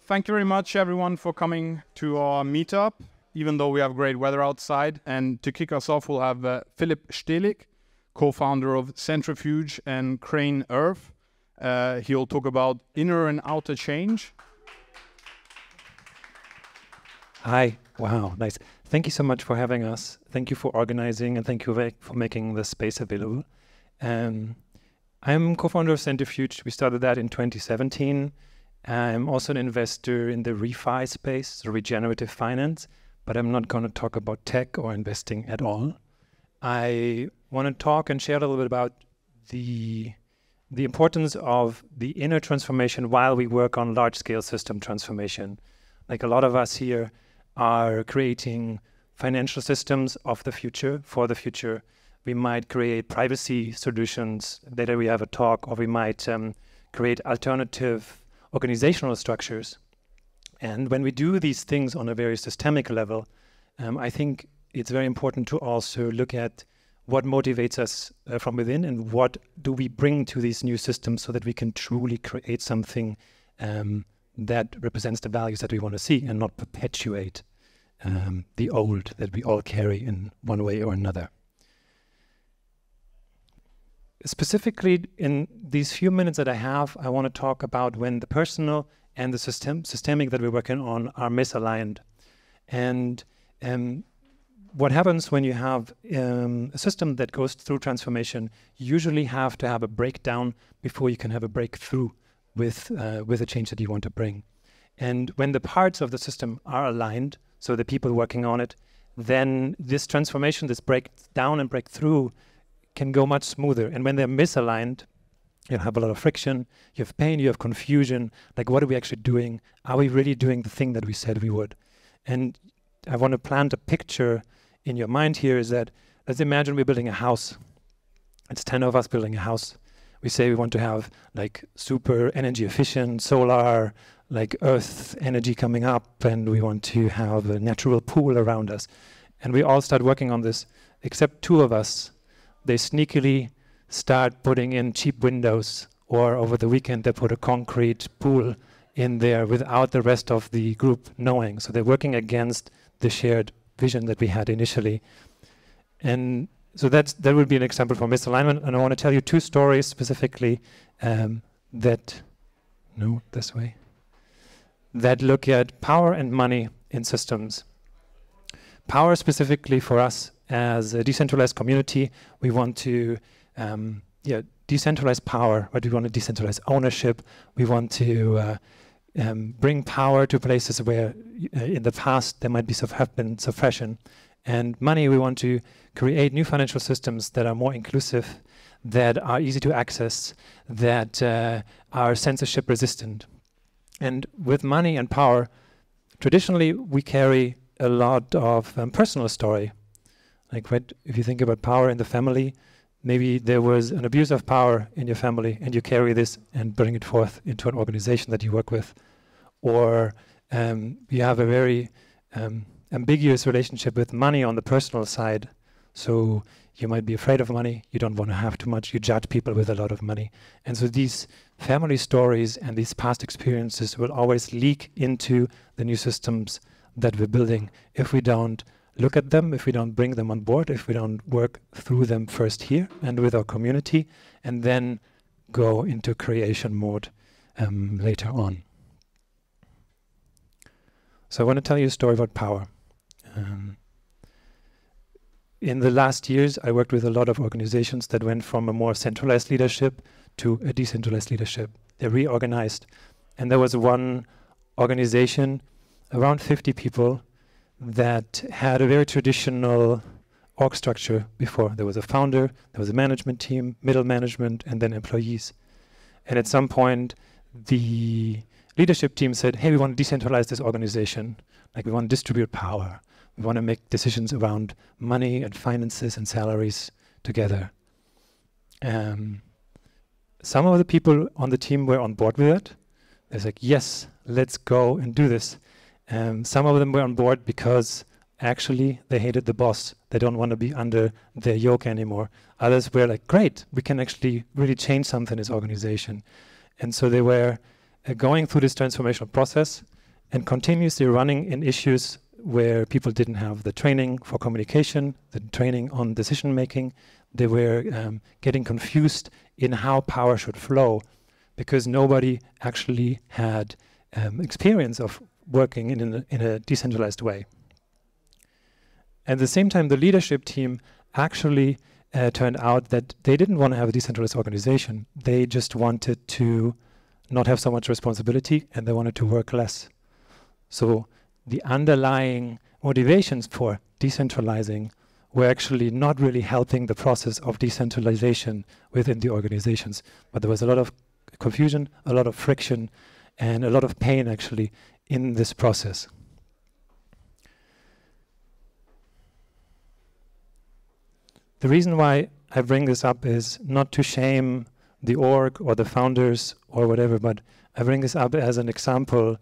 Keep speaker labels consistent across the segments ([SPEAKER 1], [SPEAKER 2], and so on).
[SPEAKER 1] thank you very much, everyone, for coming to our meetup, even though we have great weather outside. And to kick us off, we'll have Philip Stehlik, co-founder of Centrifuge and Crane Earth. He'll talk about inner and outer change.
[SPEAKER 2] Hi. Wow, nice. Thank you so much for having us. Thank you for organizing, and thank you for making the space available. I'm co-founder of Centrifuge. We started that in 2017. I'm also an investor in the refi space, so regenerative finance, but I'm not going to talk about tech or investing at all. I want to talk and share a little bit about the importance of the inner transformation while we work on large-scale system transformation. Like a lot of us here are creating financial systems of the future, for the future. We might create privacy solutions. Later we have a talk, or we might create alternative organizational structures. And when we do these things on a very systemic level, I think it's very important to also look at what motivates us from within and what do we bring to these new systems so that we can truly create something that represents the values that we want to see and not perpetuate the old that we all carry in one way or another. Specifically, in these few minutes that I have, I want to talk about when the personal and the systemic that we're working on are misaligned. And what happens when you have a system that goes through transformation, you usually have to have a breakdown before you can have a breakthrough with a change that you want to bring. And when the parts of the system are aligned, so the people working on it, then this transformation, this breakdown and breakthrough can go much smoother. And when they're misaligned, you have a lot of friction, you have pain, you have confusion. Like, what are we actually doing? Are we really doing the thing that we said we would? And I want to plant a picture in your mind here is that, let's imagine we're building a house. It's 10 of us building a house. We say we want to have like super energy efficient, solar, like earth energy coming up, and we want to have a natural pool around us. And we all start working on this, except 2 of us. They sneakily start putting in cheap windows, or over the weekend they put a concrete pool in there without the rest of the group knowing. So they're working against the shared vision that we had initially. And so that would be an example for misalignment. And I want to tell you 2 stories specifically that look at power and money in systems. Power specifically for us as a decentralized community, we want to decentralize power, but we want to decentralize ownership. We want to bring power to places where in the past there might have been suppression. And money, we want to create new financial systems that are more inclusive, that are easy to access, that are censorship resistant. And with money and power, traditionally we carry a lot of personal story. Like, if you think about power in the family, maybe there was an abuse of power in your family and you carry this and bring it forth into an organization that you work with. Or you have a very ambiguous relationship with money on the personal side. So you might be afraid of money, you don't want to have too much, you judge people with a lot of money. And so these family stories and these past experiences will always leak into the new systems that we're building if we don't look at them, if we don't bring them on board, if we don't work through them first here and with our community, and then go into creation mode later on. So I want to tell you a story about power. In the last years, I worked with a lot of organizations that went from a more centralized leadership to a decentralized leadership. They reorganized. And there was one organization, around 50 people, that had a very traditional org structure before. There was a founder, there was a management team, middle management, and then employees. And at some point, the leadership team said, hey, we want to decentralize this organization. Like, we want to distribute power. We want to make decisions around money and finances and salaries together. Some of the people on the team were on board with it. They're like, yes, let's go and do this. Some of them were on board because actually they hated the boss. They don't want to be under their yoke anymore. Others were like, great, we can actually really change something in this organization. And so they were going through this transformational process. and continuously running in issues where people didn't have the training for communication, the training on decision making. They were getting confused in how power should flow because nobody actually had experience of working in a decentralized way. At the same time, the leadership team actually turned out that they didn't want to have a decentralized organization. They just wanted to not have so much responsibility, and they wanted to work less. So the underlying motivations for decentralizing were actually not really helping the process of decentralization within the organizations. But there was a lot of confusion, a lot of friction, and a lot of pain actually in this process. The reason why I bring this up is not to shame the org or the founders or whatever, but I bring this up as an example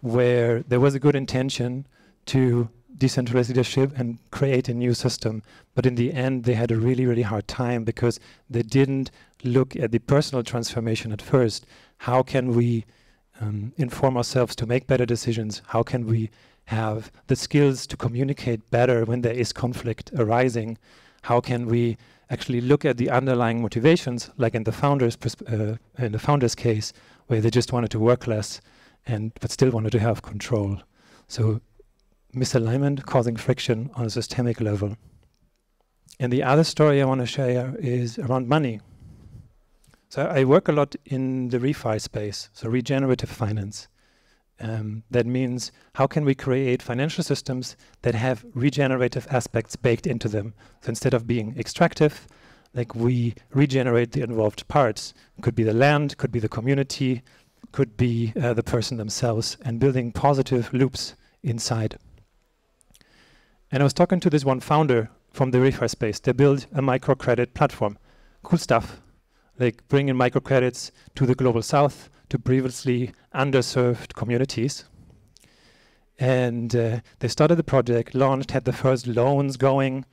[SPEAKER 2] where there was a good intention to decentralize leadership and create a new system. But in the end, they had a really, really hard time because they didn't look at the personal transformation at first. How can we inform ourselves to make better decisions? How can we have the skills to communicate better when there is conflict arising? How can we actually look at the underlying motivations, like in the founders case, where they just wanted to work less but still wanted to have control. So misalignment causing friction on a systemic level. And the other story I want to share is around money. So I work a lot in the refi space, so regenerative finance. That means how can we create financial systems that have regenerative aspects baked into them? So instead of being extractive, like we regenerate the involved parts. It could be the land, could be the community, could be the person themselves, and building positive loops inside. And I was talking to this one founder from the refi space. They built a microcredit platform. Cool stuff, like bringing microcredits to the global south, to previously underserved communities. And they started the project, launched, had the first loans going,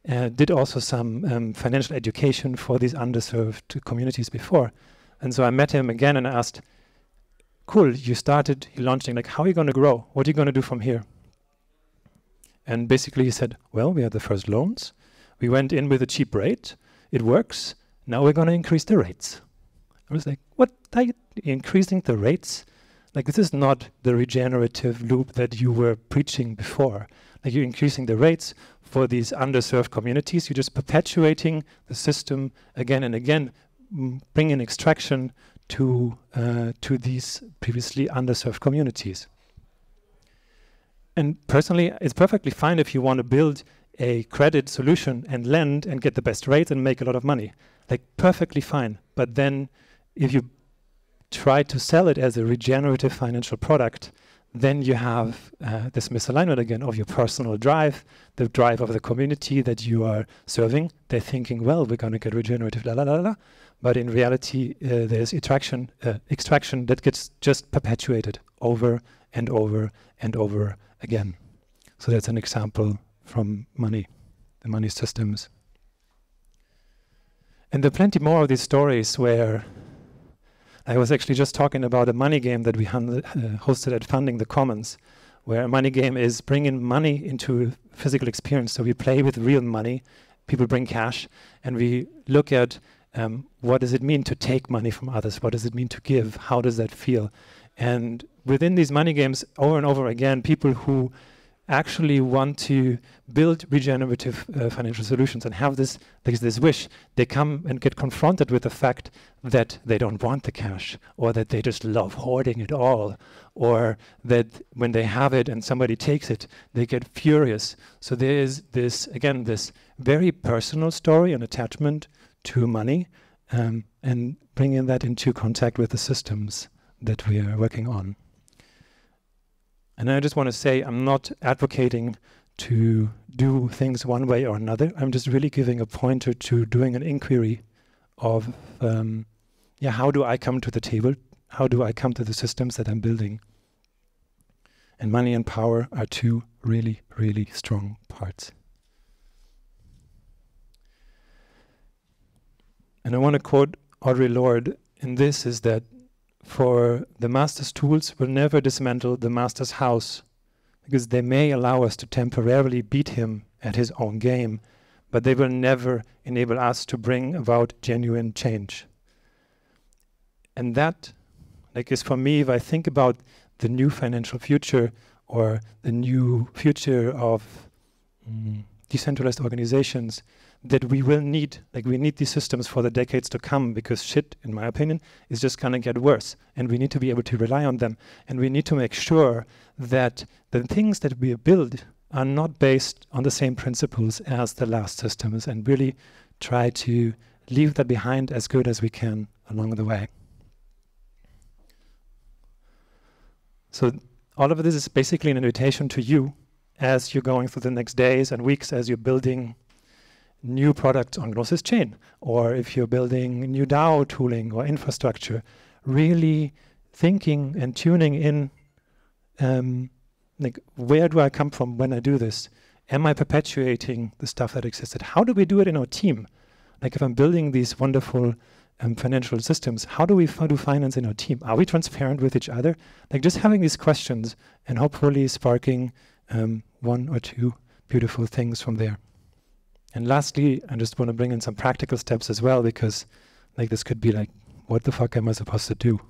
[SPEAKER 2] did also some financial education for these underserved communities before. And so I met him again and I asked, cool, you're launching, like, how are you going to grow? What are you going to do from here? And basically he said, well, we had the first loans. We went in with a cheap rate. It works. Now we're going to increase the rates. I was like, what? Are you increasing the rates? Like, this is not the regenerative loop that you were preaching before. Like, you're increasing the rates for these underserved communities. You're just perpetuating the system again and again, bringing extraction to these previously underserved communities. And personally, it's perfectly fine if you want to build a credit solution and lend and get the best rates and make a lot of money. Like, perfectly fine. But then if you try to sell it as a regenerative financial product, then you have this misalignment again of your personal drive, the drive of the community that you are serving. They're thinking, well, we're going to get regenerative, la la la la. But in reality, there's extraction that gets just perpetuated over and over and over again. So that's an example from money, the money systems. And there are plenty more of these stories where I was actually just talking about a money game that we hosted at Funding the Commons, where a money game is bringing money into physical experience. So we play with real money, people bring cash, and we look at what does it mean to take money from others? What does it mean to give? How does that feel? And within these money games, over and over again, people who actually want to build regenerative financial solutions and have this wish, they come and get confronted with the fact that they don't want the cash, or that they just love hoarding it all, or that when they have it and somebody takes it, they get furious. So there is this, again, this very personal story and attachment to money, and bringing that into contact with the systems that we are working on. And I just want to say, I'm not advocating to do things one way or another. I'm just really giving a pointer to doing an inquiry of, how do I come to the table? How do I come to the systems that I'm building? And money and power are two really, really strong parts. And I want to quote Audre Lorde in this, is that for the master's tools will never dismantle the master's house, because they may allow us to temporarily beat him at his own game, but they will never enable us to bring about genuine change. And that, like, is for me, if I think about the new financial future or the new future of decentralized organizations, that we will need, like, we need these systems for the decades to come, because shit, in my opinion, is just gonna get worse, and we need to be able to rely on them, and we need to make sure that the things that we build are not based on the same principles as the last systems, and really try to leave that behind as good as we can along the way. So all of this is basically an invitation to you as you're going through the next days and weeks, as you're building new products on Gnosis Chain, or if you're building new DAO tooling or infrastructure, really thinking and tuning in, like, where do I come from when I do this? Am I perpetuating the stuff that existed? How do we do it in our team? Like, if I'm building these wonderful financial systems, how do we do finance in our team? Are we transparent with each other? Like, just having these questions and hopefully sparking one or two beautiful things from there. And lastly, I just want to bring in some practical steps as well, because, like, this could be like, what the fuck am I supposed to do?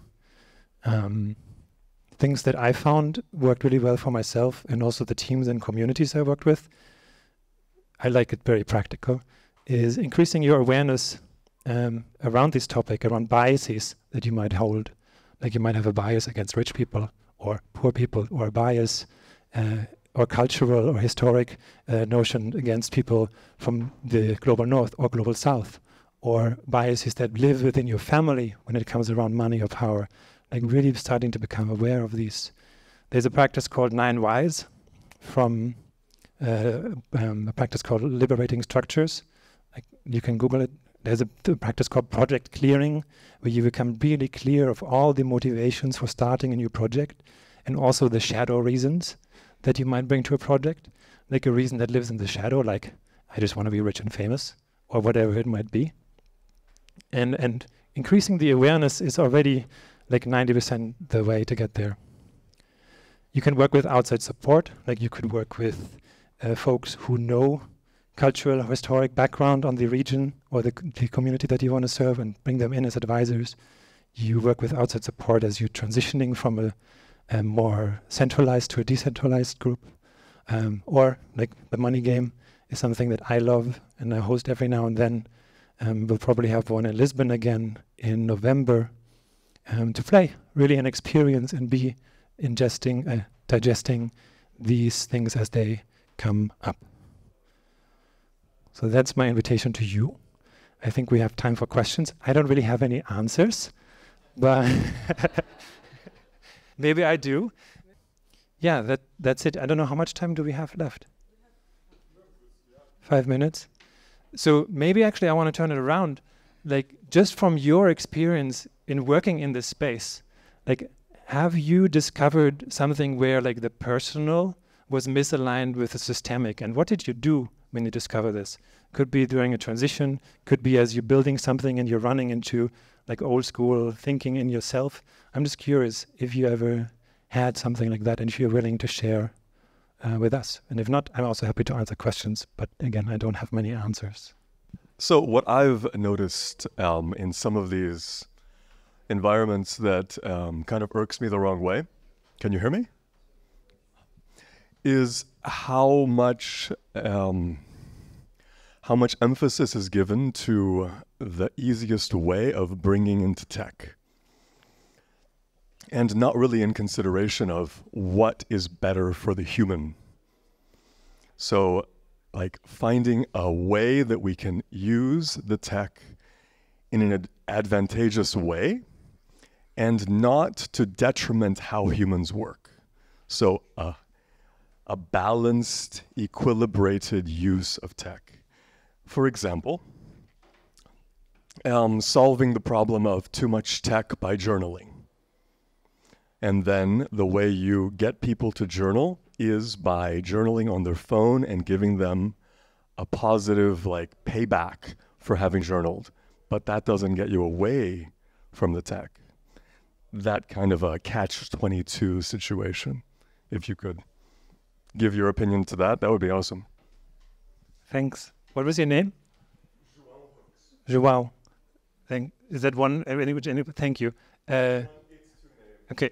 [SPEAKER 2] Things that I found worked really well for myself and also the teams and communities I worked with, I like it very practical, is increasing your awareness around this topic, around biases that you might hold. Like, you might have a bias against rich people or poor people, or a bias or cultural or historic notion against people from the global north or global south, or biases that live within your family when it comes around money or power. Like, really starting to become aware of these. There's a practice called 9 Whys from a practice called Liberating Structures. Like, you can Google it. There's a practice called Project Clearing, where you become really clear of all the motivations for starting a new project, and also the shadow reasons that you might bring to a project. Like, a reason that lives in the shadow, like, I just want to be rich and famous, or whatever it might be. And increasing the awareness is already like 90% the way to get there. You can work with outside support. Like, you could work with folks who know cultural, historic background on the region or the community that you want to serve, and bring them in as advisors. You work with outside support as you're transitioning from a more centralized to a decentralized group. Or, like, the money game is something that I love and I host every now and then. We'll probably have one in Lisbon again in November, to play really an experience and be ingesting, digesting these things as they come up. So that's my invitation to you. I think we have time for questions. I don't really have any answers, but maybe I do. Yeah, that's it. I don't know, how much time do we have left? 5 minutes? So maybe actually I want to turn it around. Like, just from your experience in working in this space, like, have you discovered something where, like, the personal was misaligned with the systemic? And what did you do when you discover this? Could be during a transition, could be as you're building something and you're running into, like, old school thinking in yourself. I'm just curious if you ever had something like that, and if you're willing to share with us. And if not, I'm also happy to answer questions, but again, I don't have many answers.
[SPEAKER 3] So what I've noticed in some of these environments that kind of irks me the wrong way, can you hear me? Is how much emphasis is given to the easiest way of bringing into tech, and not really in consideration of what is better for the human. So, like, finding a way that we can use the tech in an advantageous way and not to detriment how humans work. So a balanced, equilibrated use of tech. For example, solving the problem of too much tech by journaling. And then the way you get people to journal is by journaling on their phone and giving them a positive, like, payback for having journaled. But that doesn't get you away from the tech. that kind of a catch-22 situation. If you could give your opinion to that, that would be awesome.
[SPEAKER 2] Thanks. What was your name? João. Is that one? Thank you. Okay.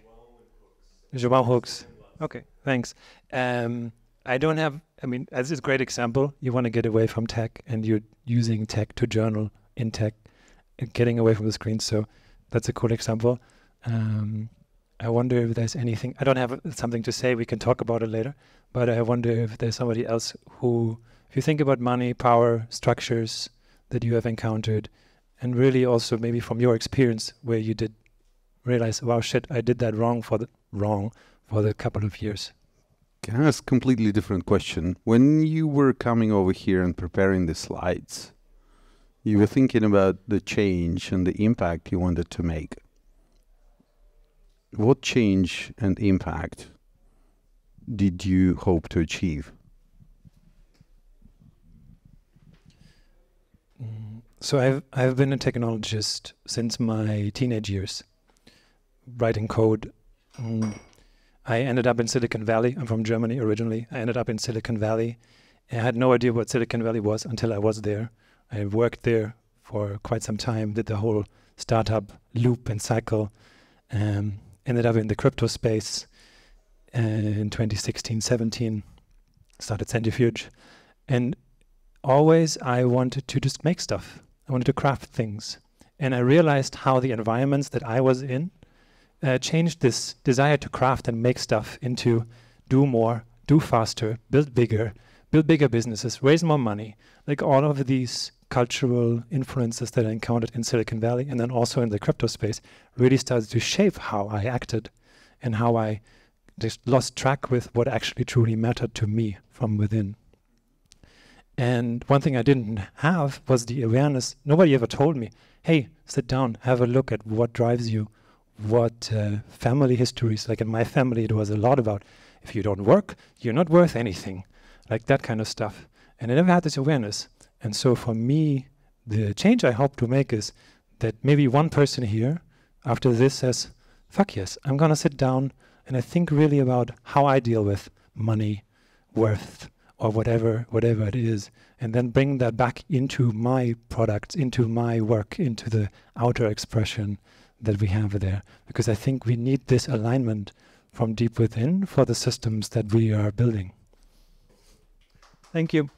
[SPEAKER 2] João Hooks. Okay, thanks. I don't have, as a great example, you want to get away from tech and you're using tech to journal in tech and getting away from the screen. So that's a cool example. I wonder if there's anything, I don't have something to say, we can talk about it later, but I wonder if there's somebody else who, if you think about money, power, structures that you have encountered, and really also maybe from your experience where you did realize, wow, shit, I did that wrong for the couple of years.
[SPEAKER 4] Can I ask a completely different question? When you were coming over here and preparing the slides, you were thinking about the change and the impact you wanted to make. What change and impact did you hope to achieve?
[SPEAKER 2] So I've been a technologist since my teenage years, writing code. I ended up in Silicon Valley. I'm from Germany originally. I ended up in Silicon Valley. I had no idea what Silicon Valley was until I was there. I worked there for quite some time, did the whole startup loop and cycle, ended up in the crypto space in 2016, 17, started Centrifuge. And always I wanted to just make stuff. I wanted to craft things. And I realized how the environments that I was in changed this desire to craft and make stuff into do more, do faster, build bigger businesses, raise more money. Like all of these cultural influences that I encountered in Silicon Valley and then also in the crypto space really started to shape how I acted and how I just lost track with what actually truly mattered to me from within. And one thing I didn't have was the awareness. Nobody ever told me, hey, sit down, have a look at what drives you, what family histories. Like in my family, it was a lot about, if you don't work, you're not worth anything, like that kind of stuff. And I never had this awareness. And so for me, the change I hope to make is that maybe one person here after this says, fuck yes, I'm going to sit down and I think really about how I deal with money, worth, or whatever it is, and then bring that back into my products, into my work, into the outer expression that we have there. Because I think we need this alignment from deep within for the systems that we are building. Thank you.